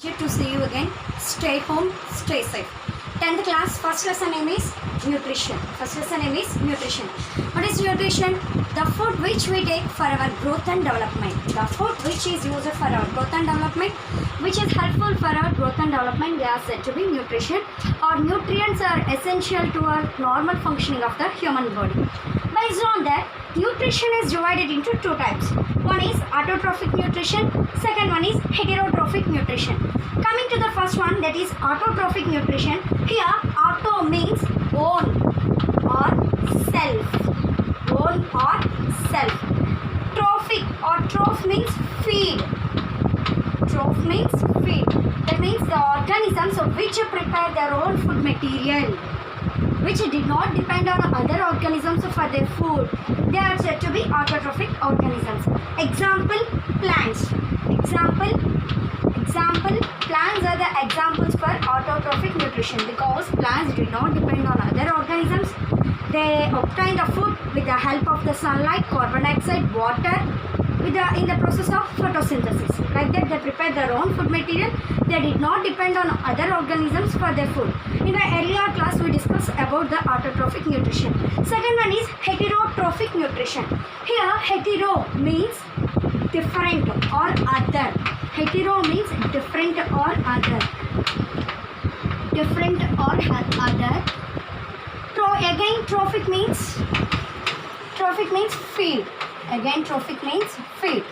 To see you again. Stay home, stay safe. 10th class, first lesson name is nutrition. What is nutrition? The food which we take for our growth and development. The food which is used for our growth and development, which is helpful for our growth and development, they are said to be nutrition. Or nutrients are essential to our normal functioning of the human body. Based on that, nutrition is divided into two types. One is autotrophic nutrition, second one is heterotrophic nutrition. Coming to the first one, that is autotrophic nutrition. Here, auto means own or self. Own or self. Trophic or troph means feed. Troph means feed. That means the organisms which prepare their own food material, which did not depend on other organisms for their food. They are said to be autotrophic organisms. Example, plants. Plants are the examples for autotrophic nutrition because plants did not depend on other organisms. They obtain the food with the help of the sunlight, carbon dioxide, water, in the process of photosynthesis. Like that, they prepare their own food material. They did not depend on other organisms for their food. In the earlier class, we discussed about the autotrophic nutrition. Second one is heterotrophic nutrition. Here, hetero means different or other. Hetero means different or other. Different or other. Again, trophic means feed. Again, trophic means feed.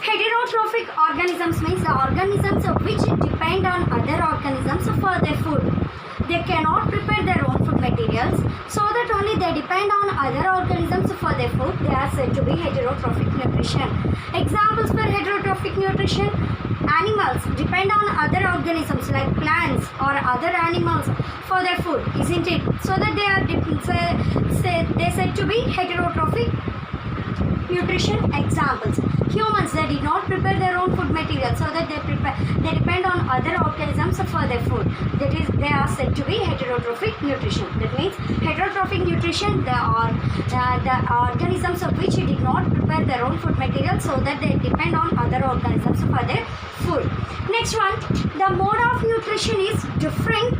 Heterotrophic organisms means the organisms which depend on other organisms for their food. They cannot prepare their own food materials, so that only they depend on other organisms for their food. They are said to be heterotrophic nutrition. Examples for heterotrophic nutrition: animals depend on other organisms like plants or other animals for their food, isn't it? So that they are said to be heterotrophic nutrition examples. Humans, they did not prepare their own food material, so that they depend on other organisms for their food. That is, they are said to be heterotrophic nutrition. That means heterotrophic nutrition, the organisms of which did not prepare their own food material, so that they depend on other organisms for their food. Next one, the mode of nutrition is different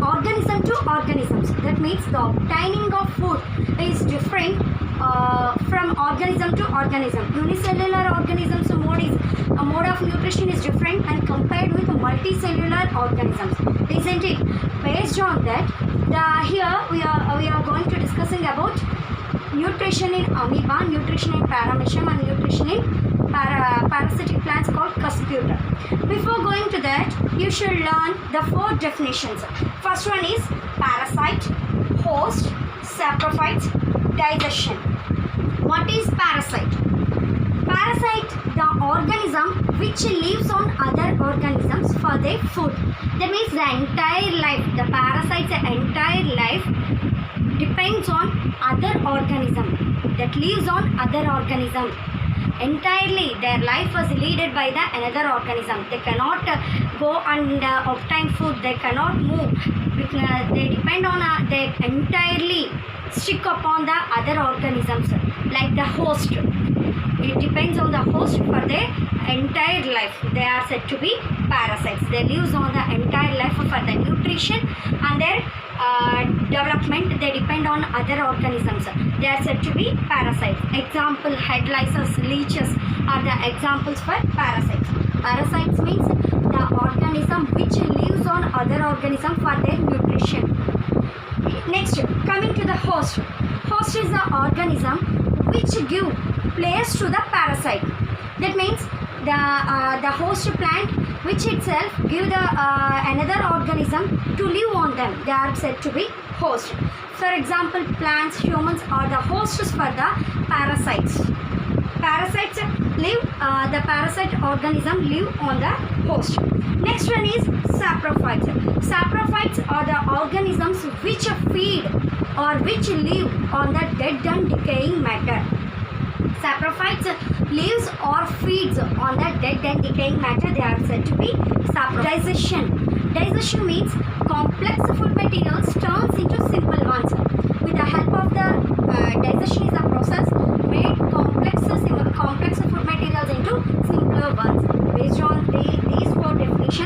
organism to organisms. That means the obtaining of food is different from organism to organism. Unicellular organisms mode of nutrition is different and compared with multicellular organisms, isn't it? Based on that, here we are going to discussing about nutrition in amoeba, nutrition in paramecium, and nutrition in parasitic plants called cuscuta. Before going to that, you should learn the four definitions. First one is parasite, host, saprophytes, digestion. What is parasite? Parasite, the organism which lives on other organisms for their food. That means the entire life, the parasite's entire life depends on other organism that lives on other organism. Entirely their life was led by the another organism. They cannot go and obtain food. They cannot move. They depend on they entirely stick upon the other organisms like the host. It depends on the host for their entire life. They are said to be parasites. They live on the entire life for the nutrition and their development. They depend on other organisms. They are said to be parasites. Example, head lices, leeches are the examples for parasites. Parasites means the organism which lives on other organism for their nutrition. Next, coming to the host. Host is the organism which give place to the parasite. That means the host plant which itself give the another organism to live on them. They are said to be host. For example, plants, humans are the hosts for the parasites. Parasites live, the parasite organism live on the host. Next one is saprophytes. Saprophytes are the organisms which feed or which live on the dead and decaying matter. Saprophytes lives or feeds on the dead and decaying matter. They are said to be saprophytes. Digestion means complex food materials turns into simple ones. With the help of the digestion is a process made complex food materials into simpler ones. Based on these four definitions,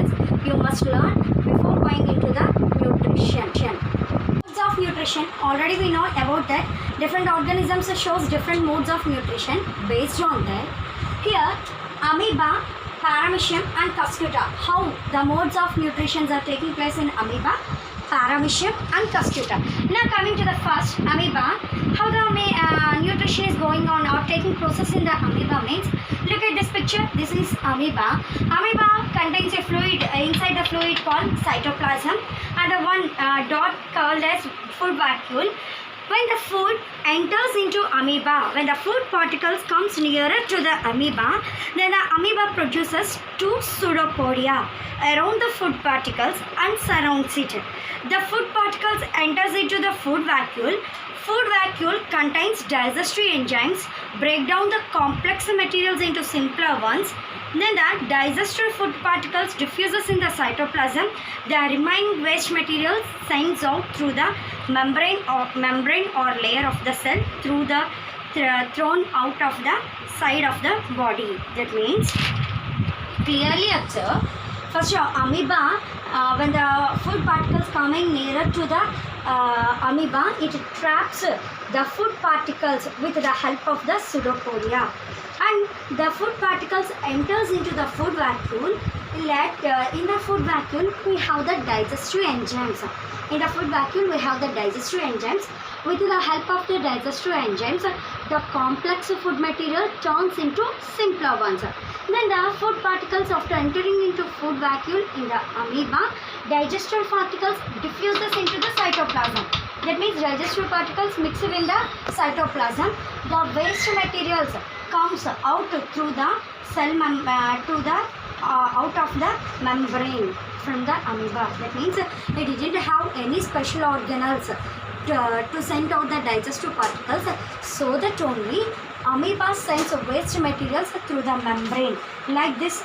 already we know about that. Different organisms shows different modes of nutrition based on that. Here, amoeba, paramecium and cuscuta. How the modes of nutrition are taking place in amoeba, paramecium and cuscuta. Now coming to the first, amoeba, how the nutrition is going on or taking process in the amoeba means, look at this picture. This is amoeba. Amoeba contains a fluid, inside the fluid called cytoplasm, and the one dot called as food vacuole. When the food enters into amoeba, when the food particles comes nearer to the amoeba, then the amoeba produces two pseudopodia around the food particles and surrounds it. The food particles enters into the food vacuole. Food vacuole contains digestive enzymes, break down the complex materials into simpler ones. Then the digested food particles diffuses in the cytoplasm. The remaining waste material sends out through the membrane or layer of the cell through the thrown out of the side of the body. That means, clearly observe, first amoeba, when the food particles coming nearer to the amoeba, it traps the food particles with the help of the pseudopodia, and the food particles enters into the food vacuole. In the food vacuole we have the digestive enzymes. In the food vacuole we have the digestive enzymes. With the help of the digestive enzymes, the complex food material turns into simpler ones. Then the food particles, after entering into food vacuole in the amoeba, digestive particles diffuses into the cytoplasm. That means digestive particles mix in the cytoplasm. The waste materials comes out through the cell out of the membrane from the amoeba. That means it didn't have any special organelles to send out the digestive particles, so that only amoeba sends waste materials through the membrane. Like this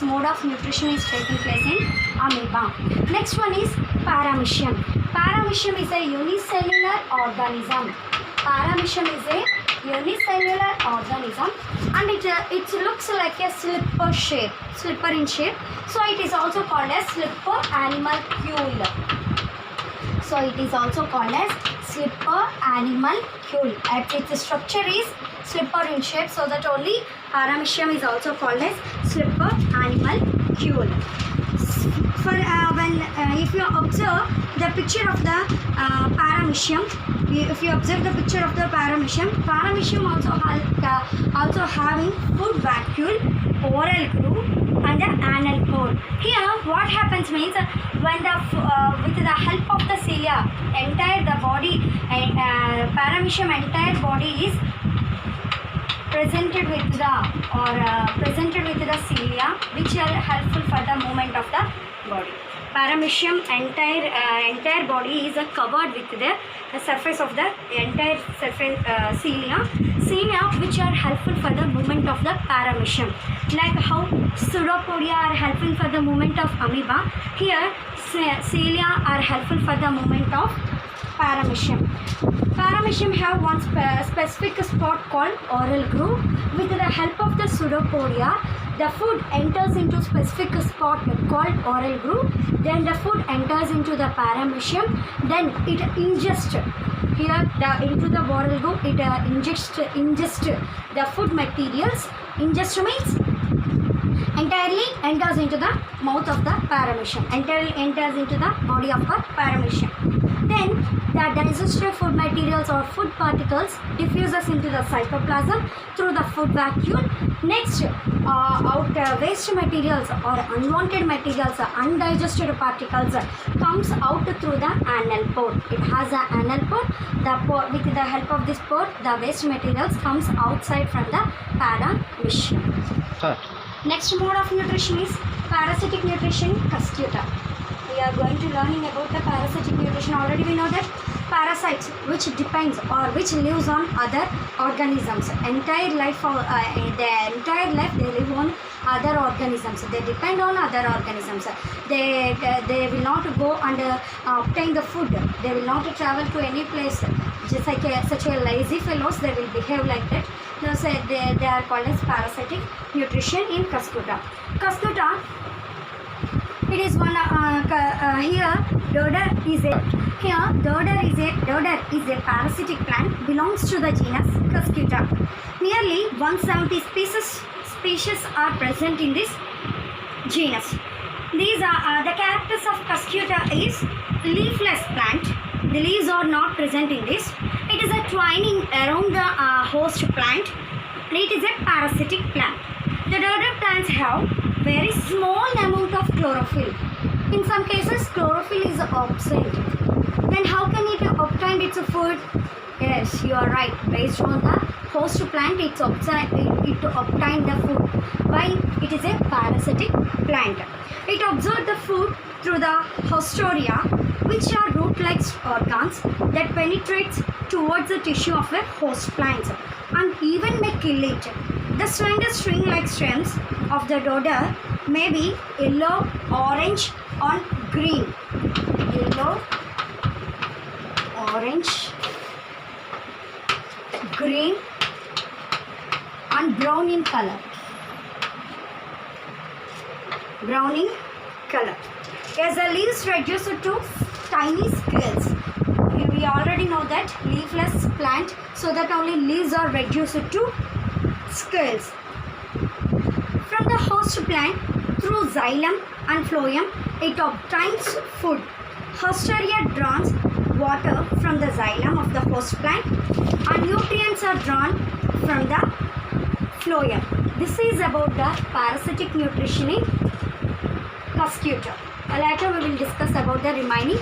mode of nutrition is taking place in amoeba. Next one is paramecium. Paramecium is a unicellular organism. Paramecium is a unicellular organism, and it looks like a slipper in shape. So it is also called as slipper animalcule. So it is also called as slipper animalcule. Its structure is slipper in shape, so that only paramecium is also called as slipper animalcule. If you observe the picture of the paramecium, paramecium also having food vacuole, oral groove and the anal pore. Here what happens means, when with the help of the cilia, paramecium entire body is presented with the cilia, which are helpful for the movement of the body. Paramecium entire body is covered with the surface of the entire surface cilia, which are helpful for the movement of the paramecium. Like how pseudopodia are helpful for the movement of amoeba, here cilia are helpful for the movement of paramecium. Paramecium have one specific spot called oral groove. With the help of the pseudopodia, the food enters into specific spot called oral groove. Then the food enters into the paramecium. Then it ingests into the oral groove. It ingest the food materials. Ingest means entirely enters into the mouth of the paramecium. Entirely enters into the body of the paramecium. Then the digestive food materials or food particles diffuses into the cytoplasm through the food vacuole. Next, waste materials or unwanted materials, undigested particles comes out through the anal pore. It has an anal pore. With the help of this pore, the waste materials comes outside from the paramecium. Next mode of nutrition is parasitic nutrition, cuscuta. We are going to learning about the parasitic nutrition. Already we know that parasites which depends or which lives on other organisms. Entire life they live on other organisms. They depend on other organisms. They will not go and obtain the food. They will not travel to any place. Just like such a lazy fellows, they will behave like that. They are called as parasitic nutrition in cuscuta. Cuscuta, it is one here Dodder is a parasitic plant belongs to the genus Cuscuta. Nearly 170 species are present in this genus. These are the characters of Cuscuta is leafless plant. The leaves are not present in this. It is a twining around the host plant. It is a parasitic plant. The dodder plants have very small amount of chlorophyll. In some cases, chlorophyll is absent. Then how can it obtain its food? Yes, you are right. Based on the host plant, it obtain the food. Why? It is a parasitic plant. It absorbs the food through the hostoria, which are root-like organs that penetrates towards the tissue of a host plant and even may kill it. The slender string-like stems of the dodder may be yellow, orange, or green. Yellow, orange, green, and brown in color. Brown in color. As the leaves reduce to tiny scales. We already know that leafless plant, so that only leaves are reduced to scales. From the host plant, through xylem and phloem, it obtains food. Hostoria draws water from the xylem of the host plant and nutrients are drawn from the phloem. This is about the parasitic nutrition in Cuscuta. Later we will discuss about the remaining.